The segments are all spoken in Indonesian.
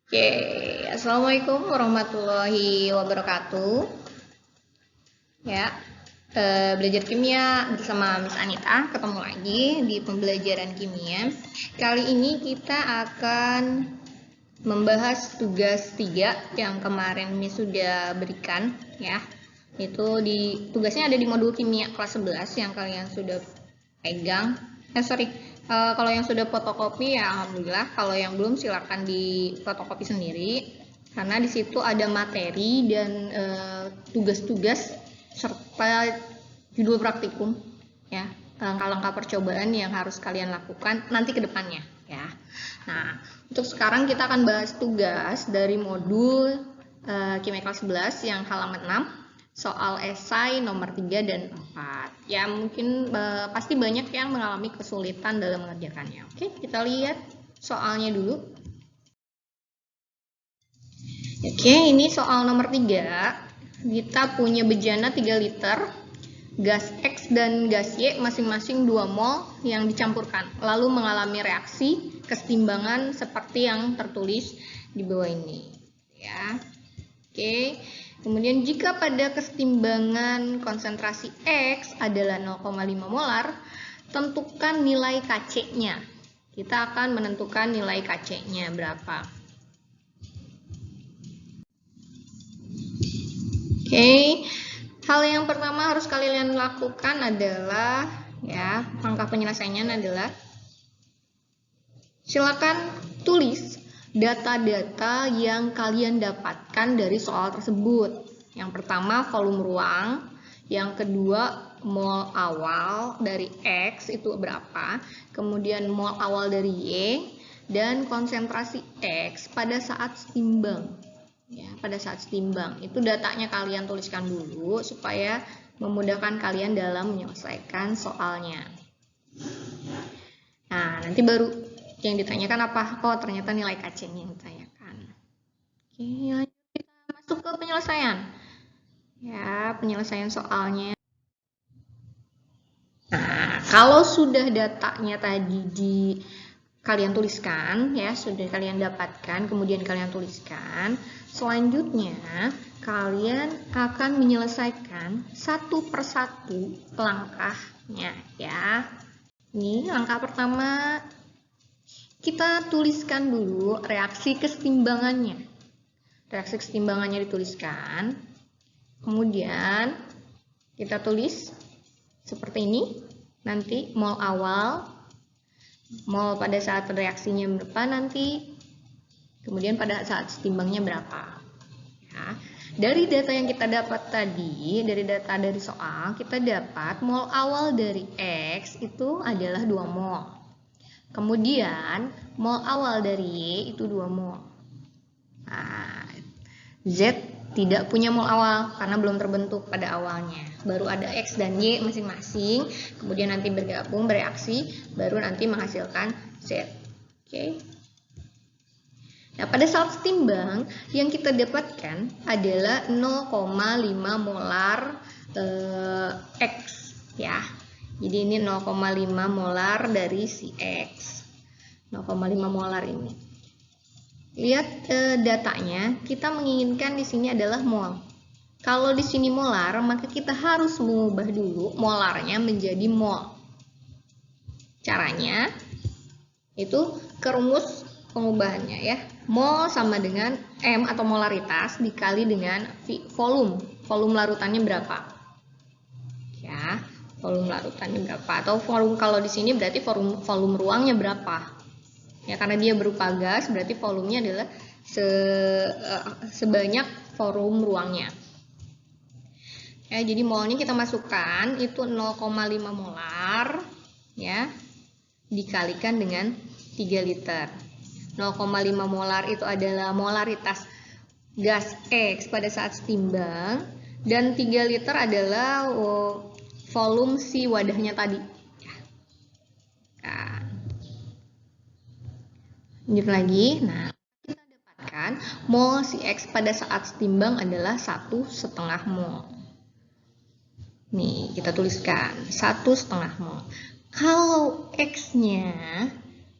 Oke, Assalamualaikum warahmatullahi wabarakatuh. Ya, belajar kimia bersama Miss Anita, ketemu lagi di pembelajaran kimia. Kali ini kita akan membahas tugas 3 yang kemarin Miss sudah berikan, ya. Itu tugasnya ada di modul kimia kelas 11 yang kalian sudah pegang. Kalau yang sudah fotokopi ya alhamdulillah, kalau yang belum silakan di fotokopi sendiri karena di situ ada materi dan tugas-tugas serta judul praktikum ya, langkah-langkah percobaan yang harus kalian lakukan nanti ke depannya ya. Nah, untuk sekarang kita akan bahas tugas dari modul kimia kelas 11 yang halaman 6. Soal esai nomor 3 dan 4. Ya, mungkin pasti banyak yang mengalami kesulitan dalam mengerjakannya. Oke, kita lihat soalnya dulu. Oke, ini soal nomor 3. Kita punya bejana 3 liter, gas X dan gas Y masing-masing 2 mol yang dicampurkan, lalu mengalami reaksi kesetimbangan seperti yang tertulis di bawah ini. Ya, oke. Kemudian jika pada kesetimbangan konsentrasi X adalah 0,5 molar, tentukan nilai Kc-nya. Kita akan menentukan nilai Kc-nya berapa. Oke, hal yang pertama harus kalian lakukan adalah, ya, langkah penyelesaiannya adalah silakan tulis data-data yang kalian dapatkan dari soal tersebut. Yang pertama volume ruang, yang kedua mol awal dari X itu berapa, kemudian mol awal dari Y, dan konsentrasi X pada saat setimbang. Ya, pada saat setimbang itu datanya kalian tuliskan dulu supaya memudahkan kalian dalam menyelesaikan soalnya. Nah, nanti baru yang ditanyakan apa? Oh, ternyata nilai Kc-nya yang ditanyakan. Oke, lanjut kita masuk ke penyelesaian. Ya, penyelesaian soalnya. Nah, kalau sudah datanya tadi kalian tuliskan, ya, sudah kalian dapatkan, kemudian kalian tuliskan, selanjutnya kalian akan menyelesaikan satu persatu langkahnya, ya. Ini langkah pertama, kita tuliskan dulu reaksi kesetimbangannya. Reaksi kesetimbangannya dituliskan. Kemudian kita tulis seperti ini. Nanti mol awal, mol pada saat reaksinya berapa nanti. Kemudian pada saat setimbangnya berapa. Ya. Dari data yang kita dapat tadi, dari data dari soal, kita dapat mol awal dari X itu adalah 2 mol. Kemudian mol awal dari Y itu 2 mol. Nah, Z tidak punya mol awal karena belum terbentuk pada awalnya. Baru ada X dan Y masing-masing, kemudian nanti bergabung bereaksi, baru nanti menghasilkan Z. Oke. Nah, pada saat setimbang yang kita dapatkan adalah 0,5 molar X ya. Jadi ini 0,5 molar dari si X. 0,5 molar ini. Lihat datanya, kita menginginkan di sini adalah mol. Kalau di sini molar, maka kita harus mengubah dulu molarnya menjadi mol. Caranya itu ke rumus pengubahannya ya. Mol sama dengan M atau molaritas dikali dengan volume. Volume larutannya berapa? Ya, volume larutannya berapa? Atau volume kalau di sini berarti volume ruangnya berapa? Ya, karena dia berupa gas, berarti volumenya adalah sebanyak volume ruangnya. Ya, jadi molnya kita masukkan itu 0,5 molar ya, dikalikan dengan 3 liter. 0,5 molar itu adalah molaritas gas X pada saat setimbang, dan 3 liter adalah volume si wadahnya tadi. Nah, lanjut lagi. Nah, kita dapatkan mol si X pada saat setimbang adalah 1,5 mol. Nih, kita tuliskan 1,5 mol. Kalau X-nya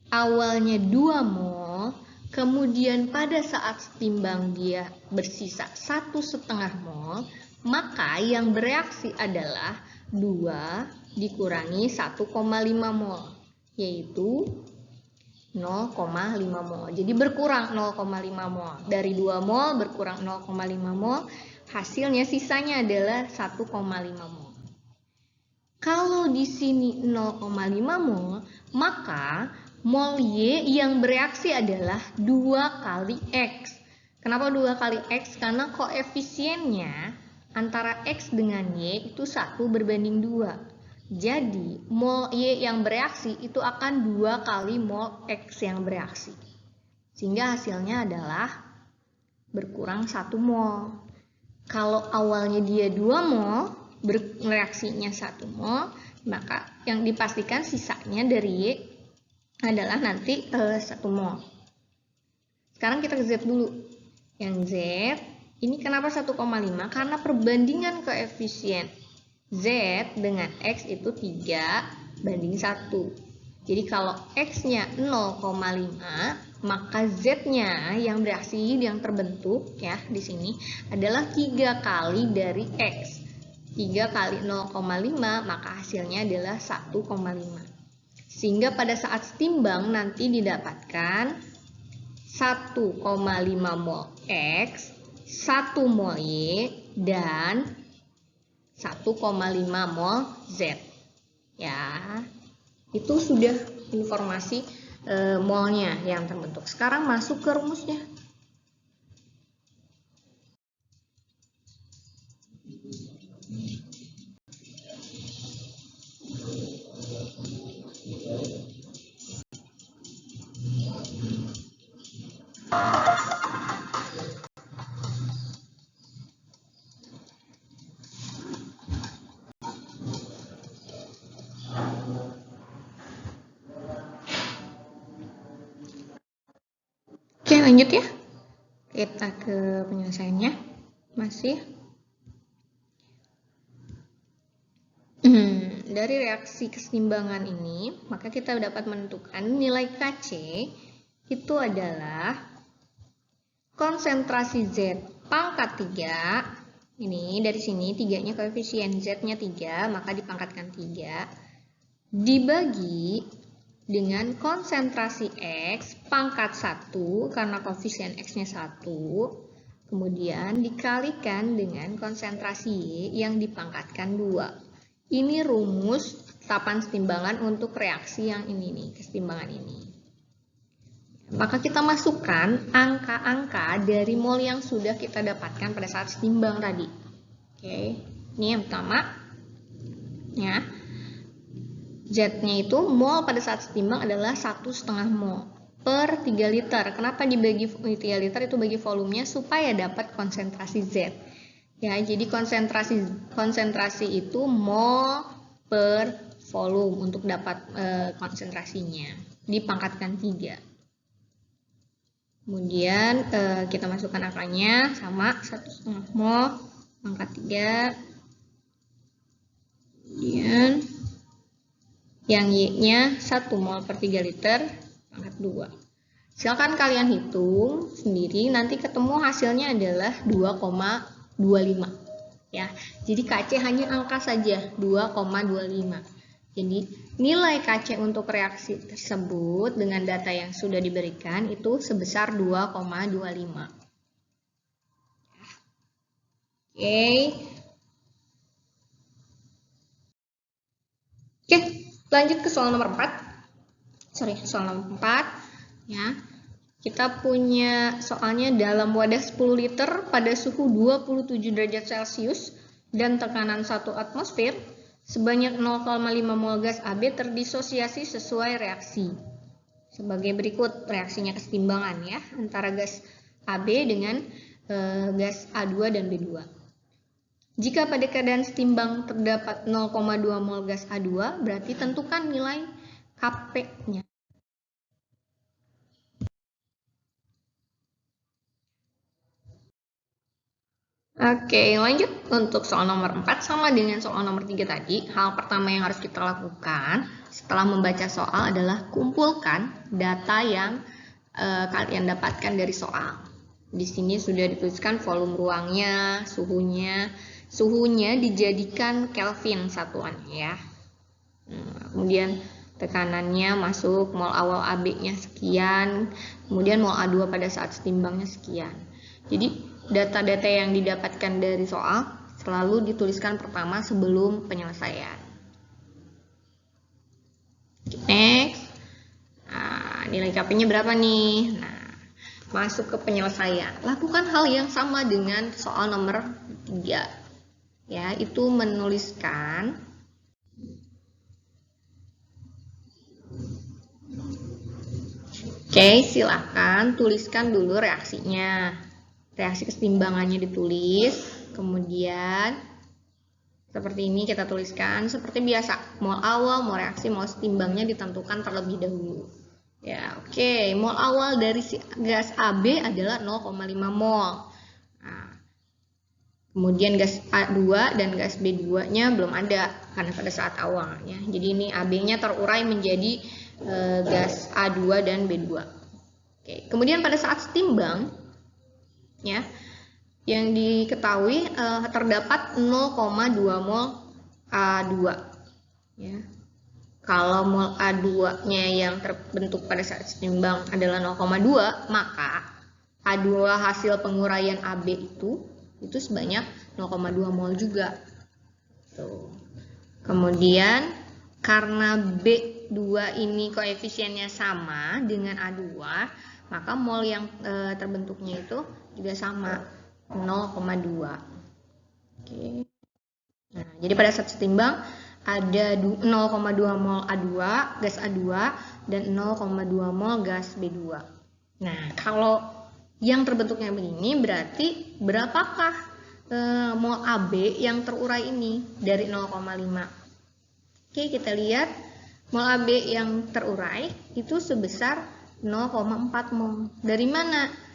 awalnya 2 mol, kemudian pada saat timbang dia bersisa 1,5 mol, maka yang bereaksi adalah 2 dikurangi 1,5 mol, yaitu 0,5 mol. Jadi berkurang 0,5 mol. Dari 2 mol berkurang 0,5 mol, hasilnya sisanya adalah 1,5 mol. Kalau di sini 0,5 mol, maka mol Y yang bereaksi adalah 2 kali X. Kenapa 2 kali X? Karena koefisiennya antara X dengan Y itu 1 berbanding 2. Jadi, mol Y yang bereaksi itu akan 2 kali mol X yang bereaksi. Sehingga hasilnya adalah berkurang 1 mol. Kalau awalnya dia 2 mol, bereaksinya 1 mol, maka yang dipastikan sisanya dari Y adalah nanti 1 mol. Sekarang kita ke Z dulu. Yang Z, ini kenapa 1,5? Karena perbandingan koefisien Z dengan X itu 3 banding 1. Jadi kalau X-nya 0,5, maka Z-nya yang bereaksi yang terbentuk ya di sini adalah 3 kali dari X. 3 kali 0,5, maka hasilnya adalah 1,5. Sehingga pada saat timbang nanti didapatkan 1,5 mol X, 1 mol Y, dan 1,5 mol Z. Ya, itu sudah informasi molnya yang terbentuk. Sekarang masuk ke rumusnya. Oke, lanjut ya. Kita ke penyelesaiannya. Masih. Dari reaksi keseimbangan ini, maka kita dapat menentukan nilai Kc itu adalah konsentrasi Z pangkat 3. Ini dari sini 3-nya koefisien Z-nya 3, maka dipangkatkan 3. Dibagi dengan konsentrasi X pangkat 1 karena koefisien X-nya 1, kemudian dikalikan dengan konsentrasi Y yang dipangkatkan 2. Ini rumus tetapan setimbangan untuk reaksi yang ini nih, kesetimbangan ini. Maka kita masukkan angka-angka dari mol yang sudah kita dapatkan pada saat setimbang tadi. Oke, ini yang pertama ya. Z-nya itu mol pada saat setimbang adalah 1,5 mol per 3 liter. Kenapa dibagi 3 liter itu bagi volumenya supaya dapat konsentrasi Z. Ya, jadi konsentrasi itu mol per volume untuk dapat konsentrasinya. Dipangkatkan 3. Kemudian kita masukkan angkanya sama 1,5 mol pangkat 3. Kemudian yang Y-nya 1 mol per 3 liter pangkat 2. Silakan kalian hitung sendiri, nanti ketemu hasilnya adalah 2,25 ya. Jadi Kc hanya angka saja 2,25. Jadi nilai Kc untuk reaksi tersebut dengan data yang sudah diberikan itu sebesar 2,25. Oke, lanjut ke soal nomor 4. Soal nomor 4 ya. Kita punya soalnya dalam wadah 10 liter pada suhu 27 derajat Celcius dan tekanan 1 atmosfer, sebanyak 0,5 mol gas AB terdisosiasi sesuai reaksi. Sebagai berikut reaksinya kesetimbangan ya, antara gas AB dengan gas A2 dan B2. Jika pada keadaan setimbang terdapat 0,2 mol gas A2, berarti tentukan nilai Kp-nya. Oke, lanjut untuk soal nomor 4 sama dengan soal nomor 3 tadi. Hal pertama yang harus kita lakukan setelah membaca soal adalah kumpulkan data yang kalian dapatkan dari soal. Di sini sudah dituliskan volume ruangnya, suhunya. Suhunya dijadikan Kelvin satuannya ya. Kemudian tekanannya masuk, mol awal AB-nya sekian, kemudian mol A2 pada saat setimbangnya sekian. Jadi data-data yang didapatkan dari soal selalu dituliskan pertama sebelum penyelesaian. Next. Nah, nilai KP-nya berapa nih? Nah, masuk ke penyelesaian. Lakukan hal yang sama dengan soal nomor 3. Ya, itu menuliskan Oke, silakan tuliskan dulu reaksinya. Reaksi kesetimbangannya ditulis, kemudian seperti ini kita tuliskan seperti biasa. Mol awal, mol reaksi, mol setimbangnya ditentukan terlebih dahulu. Ya, oke. Mol awal dari gas AB adalah 0,5 mol. Nah, kemudian gas A2 dan gas B2-nya belum ada karena pada saat awalnya. Jadi ini AB-nya terurai menjadi gas A2 dan B2. Oke. Kemudian pada saat setimbang, ya, yang diketahui terdapat 0,2 mol A2. Ya. Kalau mol A2-nya yang terbentuk pada saat setimbang adalah 0,2, maka A2 hasil penguraian AB itu sebanyak 0,2 mol juga. Tuh. Kemudian karena B2 ini koefisiennya sama dengan A2, maka mol yang terbentuknya itu juga sama, 0,2. Oke. Nah, jadi pada saat setimbang ada 0,2 mol A2, gas A2, dan 0,2 mol gas B2. Nah, kalau yang terbentuknya begini, berarti berapakah mol AB yang terurai ini dari 0,5? Oke, kita lihat mol AB yang terurai itu sebesar 0,4 mol. Dari mana?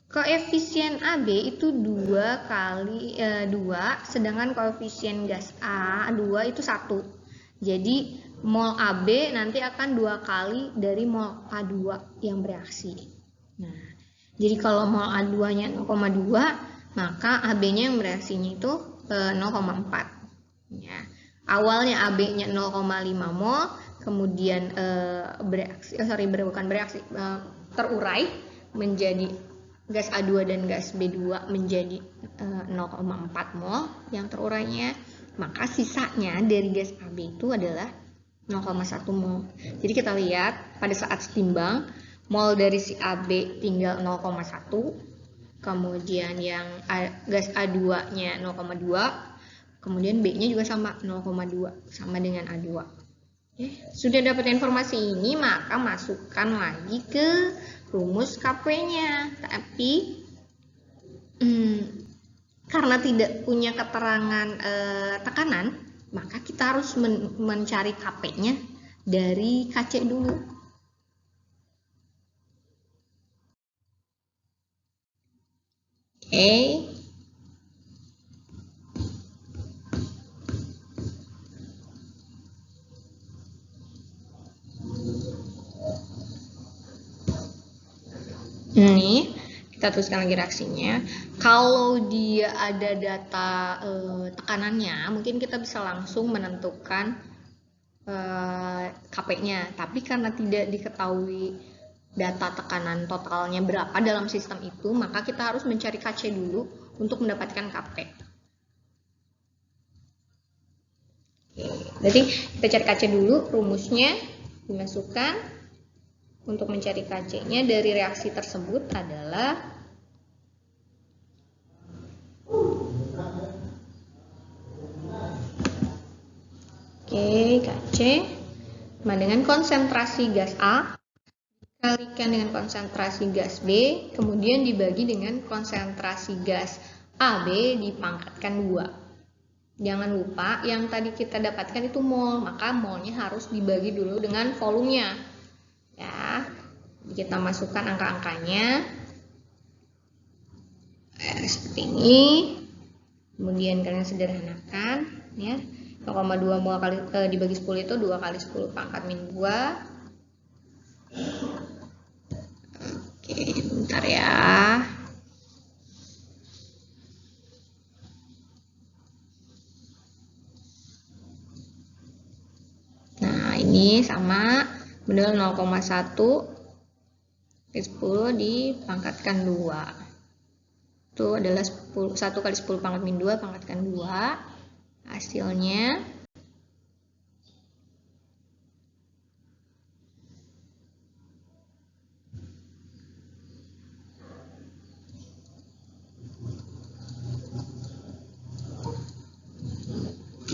Koefisien AB itu 2 kali 2, sedangkan koefisien gas A2 itu 1. Jadi mol AB nanti akan 2 kali dari mol A2 yang bereaksi. Nah, jadi kalau mol A2-nya 0,2, maka AB-nya yang bereaksinya itu 0,4. Ya. Awalnya AB-nya 0,5 mol, kemudian terurai menjadi gas A2 dan gas B2 menjadi 0,4 mol yang terurainya, maka sisanya dari gas AB itu adalah 0,1 mol. Jadi kita lihat pada saat setimbang, mol dari si AB tinggal 0,1, kemudian yang gas A2-nya 0,2, kemudian B-nya juga sama 0,2, sama dengan A2. Sudah dapat informasi ini, maka masukkan lagi ke rumus KP-nya. Tapi karena tidak punya keterangan tekanan, maka kita harus mencari KP-nya dari KC dulu. Oke. Ini kita tuliskan lagi reaksinya. Kalau dia ada data tekanannya, mungkin kita bisa langsung menentukan KP-nya. Tapi karena tidak diketahui data tekanan totalnya berapa dalam sistem itu, maka kita harus mencari KC dulu untuk mendapatkan KP. Oke, jadi kita cari KC dulu, rumusnya dimasukkan. Untuk mencari KC-nya dari reaksi tersebut adalah KC sama dengan konsentrasi gas A dikalikan dengan konsentrasi gas B, kemudian dibagi dengan konsentrasi gas AB dipangkatkan 2. Jangan lupa yang tadi kita dapatkan itu mol, maka molnya harus dibagi dulu dengan volumenya. Ya, kita masukkan angka-angkanya seperti ini. Kemudian kalian sederhanakan, ya. 0,2 mol kali dibagi 10 itu 2 kali 10 pangkat min 2. bentar ya. Nah, ini sama benar 0,1 kali 10 dipangkatkan 2. Itu adalah 1 kali 10 pangkat min 2 pangkatkan 2. Hasilnya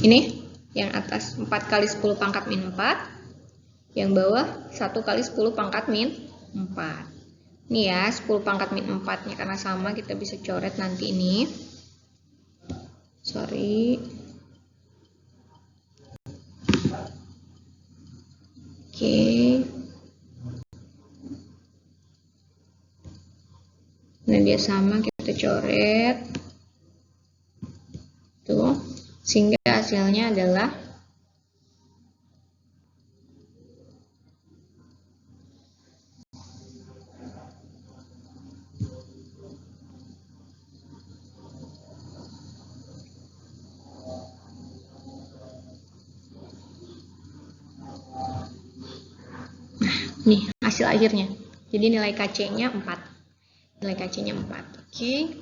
ini yang atas 4 kali 10 pangkat min 4, yang bawah 1 kali 10 pangkat min 4. Ini ya 10 pangkat min 4 nya karena sama kita bisa coret nanti ini. Sorry. Oke. Nah dia sama kita coret. Tuh. Sehingga hasilnya adalah nih hasil akhirnya. Jadi nilai KC-nya 4. Nilai KC-nya 4. Oke.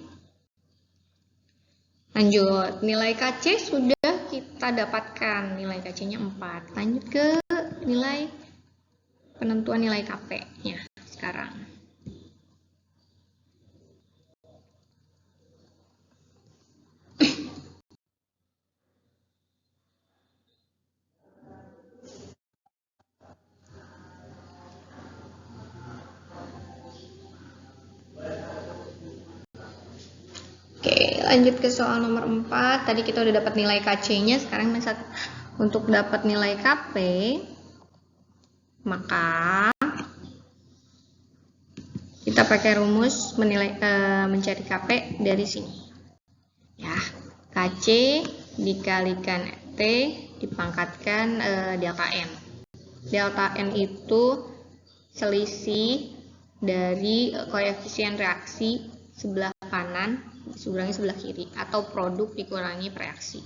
Lanjut. Nilai KC sudah kita dapatkan. Nilai KC-nya 4. Lanjut ke nilai penentuan nilai KP-nya sekarang. Lanjut ke soal nomor 4. Tadi kita udah dapat nilai KC-nya, sekarang untuk dapat nilai KP, maka kita pakai rumus mencari KP dari sini. Ya, KC dikalikan T dipangkatkan delta N. Delta N itu selisih dari koefisien reaksi sebelah kanan dikurangi sebelah kiri atau produk dikurangi reaksi.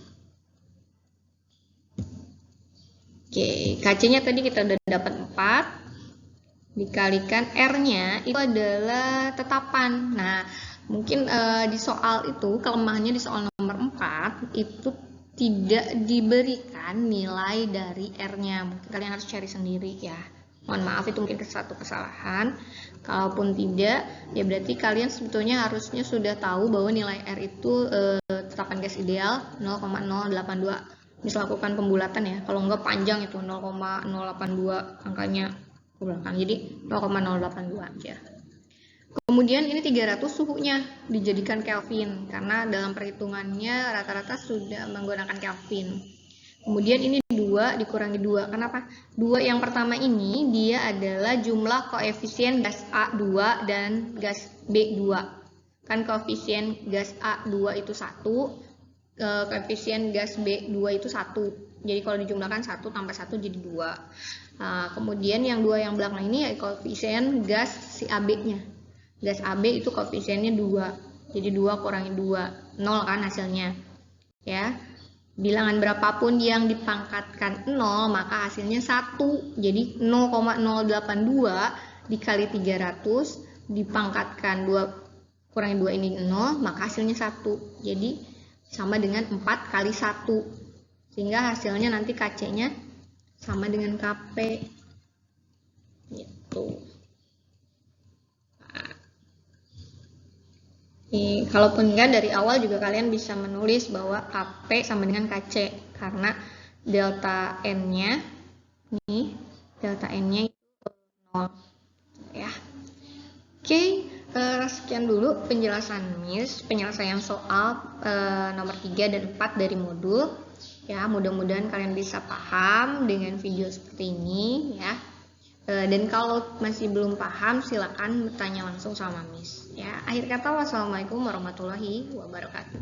Oke, KC-nya tadi kita udah dapat 4 dikalikan R-nya itu adalah tetapan. Nah, mungkin di soal itu kelemahannya di soal nomor 4 itu tidak diberikan nilai dari R-nya. Mungkin kalian harus cari sendiri ya. Mohon maaf, itu mungkin satu kesalahan. Kalaupun tidak, ya berarti kalian sebetulnya harusnya sudah tahu bahwa nilai R itu tetapan gas ideal 0,082. Bisa lakukan pembulatan ya. Kalau enggak panjang itu 0,082 angkanya ke belakang. Jadi 0,082 aja. Kemudian ini 300 suhunya dijadikan Kelvin karena dalam perhitungannya rata-rata sudah menggunakan Kelvin. Kemudian ini 2 dikurangi 2. Kenapa? 2 yang pertama ini dia adalah jumlah koefisien gas A2 dan gas B2. Kan koefisien gas A2 itu 1, koefisien gas B2 itu 1. Jadi kalau dijumlahkan 1 tambah 1 jadi 2. Kemudian yang 2 yang belakang ini ya koefisien gas si AB-nya. Gas AB itu koefisiennya 2. Jadi 2 kurangi 2, 0 kan hasilnya. Ya. Bilangan berapapun yang dipangkatkan 0, maka hasilnya 1. Jadi 0,082 dikali 300 dipangkatkan 2 kurangi 2 ini 0, maka hasilnya 1. Jadi sama dengan 4 kali 1. Sehingga hasilnya nanti KC-nya sama dengan KP. Gitu. Kalaupun enggak, dari awal juga kalian bisa menulis bahwa KP sama dengan KC karena delta N-nya nih, delta N-nya itu 0 ya. Oke, sekian dulu penjelasan Miss, penyelesaian soal nomor 3 dan 4 dari modul ya. Mudah-mudahan kalian bisa paham dengan video seperti ini ya. Dan kalau masih belum paham, silakan bertanya langsung sama Miss. Ya, akhir kata, wassalamualaikum warahmatullahi wabarakatuh.